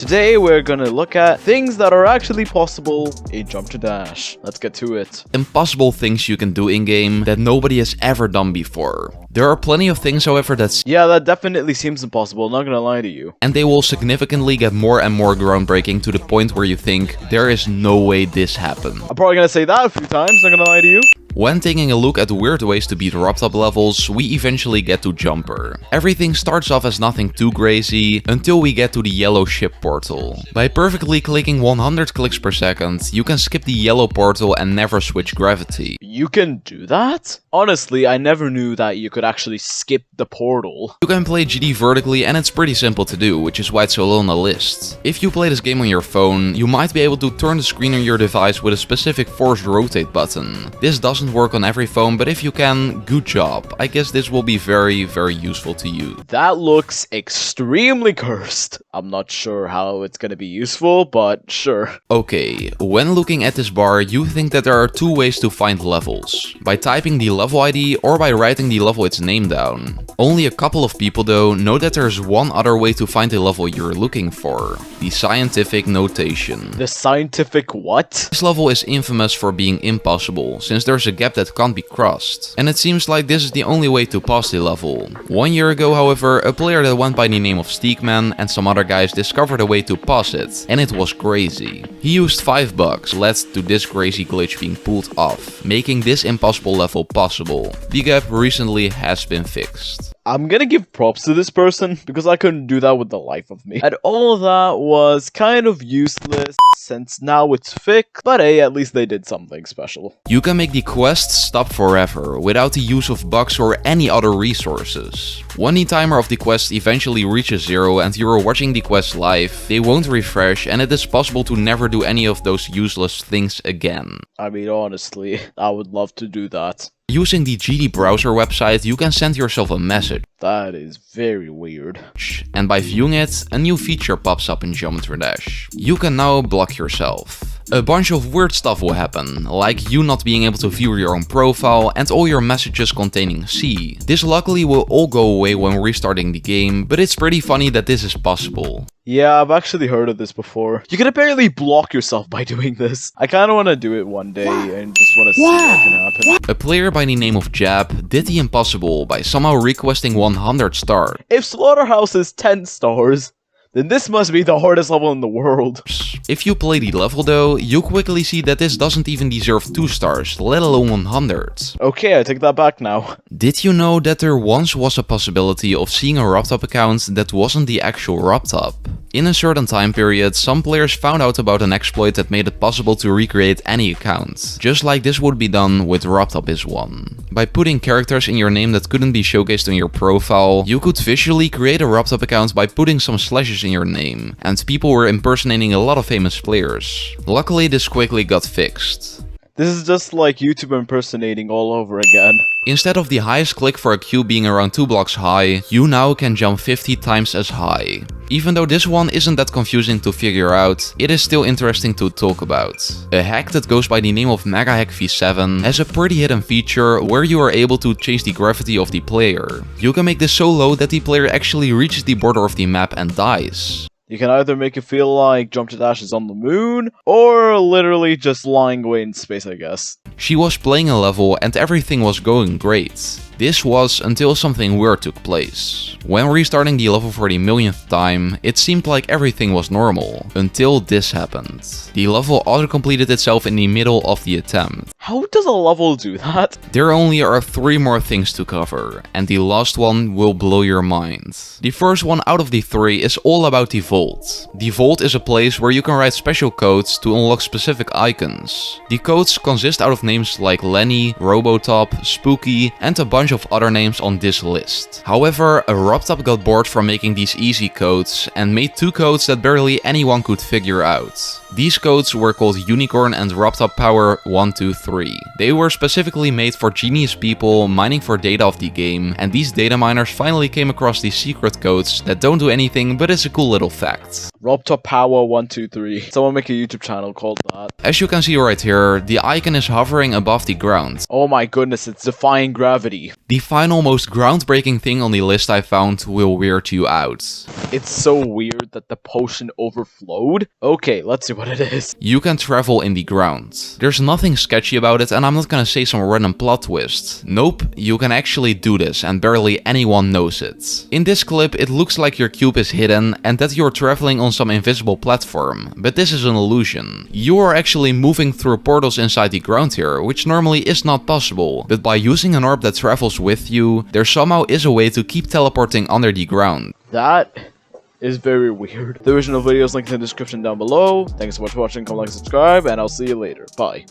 Today we're gonna look at things that are actually possible in Jump to Dash. Let's get to it. Impossible things you can do in-game that nobody has ever done before. There are plenty of things, however, Yeah, that definitely seems impossible, not gonna lie to you. and they will significantly get more and more groundbreaking to the point where you think, there is no way this happened. I'm probably gonna say that a few times, not gonna lie to you. When taking a look at weird ways to beat Robtop levels, we eventually get to Jumper. Everything starts off as nothing too crazy, until we get to the yellow ship portal. By perfectly clicking 100 clicks per second, you can skip the yellow portal and never switch gravity. You can do that? Honestly, I never knew that you could actually skip the portal. You can play GD vertically and it's pretty simple to do, which is why it's so low on the list. If you play this game on your phone, you might be able to turn the screen on your device with a specific forced rotate button. This doesn't work on every phone, but if you can, good job. I guess this will be very useful to you. That looks extremely cursed. I'm not sure how it's gonna be useful, but sure. Okay, when looking at this bar, you think that there are two ways to find levels. By typing the level ID or by writing the level its name down. Only a couple of people though know that there's one other way to find the level you're looking for. The scientific notation. The scientific what? This level is infamous for being impossible, since there's a gap that can't be crossed. And it seems like this is the only way to pass the level. 1 year ago, however, a player that went by the name of Steakman and some other guys discovered a way to pass it, and it was crazy. He used $5, led to this crazy glitch being pulled off, making this impossible level possible. The gap recently has been fixed. I'm gonna give props to this person because I couldn't do that with the life of me. And all of that was kind of useless since now it's fixed, but hey, at least they did something special. You can make the quests stop forever without the use of bugs or any other resources. When the timer of the quest eventually reaches 0 and you are watching the quest live, they won't refresh and it is possible to never do any of those useless things again. I mean, honestly, I would love to do that. Using the GD browser website, you can send yourself a message. That is very weird. And by viewing it, a new feature pops up in Geometry Dash. You can now block yourself. A bunch of weird stuff will happen, like you not being able to view your own profile and all your messages containing C. This luckily will all go away when restarting the game, but it's pretty funny that this is possible. Yeah, I've actually heard of this before. You can apparently block yourself by doing this. I kinda wanna do it one day and just wanna see what can happen. A player by the name of Jab did the impossible by somehow requesting 100 stars. If Slaughterhouse is 10 stars, then this must be the hardest level in the world. If you play the level though, you quickly see that this doesn't even deserve 2 stars, let alone 100. Okay, I take that back now. Did you know that there once was a possibility of seeing a Robtop account that wasn't the actual Robtop? In a certain time period, some players found out about an exploit that made it possible to recreate any account, just like this would be done with Robtop is one. By putting characters in your name that couldn't be showcased on your profile, you could visually create a Robtop account by putting some slashes in your name, and people were impersonating a lot of famous players. Luckily, this quickly got fixed. This is just like YouTube impersonating all over again. Instead of the highest click for a cube being around 2 blocks high, you now can jump 50 times as high. Even though this one isn't that confusing to figure out, it is still interesting to talk about. A hack that goes by the name of MegaHack V7 has a pretty hidden feature where you are able to change the gravity of the player. You can make this so low that the player actually reaches the border of the map and dies. You can either make it feel like Jump to Dash is on the moon, or literally just lying away in space, I guess. She was playing a level and everything was going great. This was until something weird took place. When restarting the level for the millionth time, it seemed like everything was normal, until this happened. The level auto-completed itself in the middle of the attempt. How does a level do that? There only are 3 more things to cover, and the last one will blow your mind. The first one out of the 3 is all about the Vault. The Vault is a place where you can write special codes to unlock specific icons. The codes consist out of names like Lenny, Robotop, Spooky, and a bunch of other names on this list. However, a Robtop got bored from making these easy codes and made 2 codes that barely anyone could figure out. These codes were called Unicorn and Robtop Power 123. They were specifically made for genius people mining for data of the game, and these data miners finally came across these secret codes that don't do anything, but it's a cool little fact. Robtop Power 123. Someone make a YouTube channel called that. As you can see right here, the icon is hovering above the ground. Oh my goodness, it's defying gravity. The final most groundbreaking thing on the list I found will weird you out. It's so weird weird that the potion overflowed. Okay, let's see what it is. You can travel in the ground. There's nothing sketchy about it, and I'm not gonna say some random plot twist. Nope, you can actually do this and barely anyone knows it. In this clip, it looks like your cube is hidden and that you're traveling on some invisible platform, but this is an illusion. You are actually moving through portals inside the ground here, which normally is not possible, but by using an orb that travels with you, there somehow is a way to keep teleporting under the ground. That is very weird. The original video is linked in the description down below. Thanks so much for watching, comment, like, subscribe, and I'll see you later. Bye.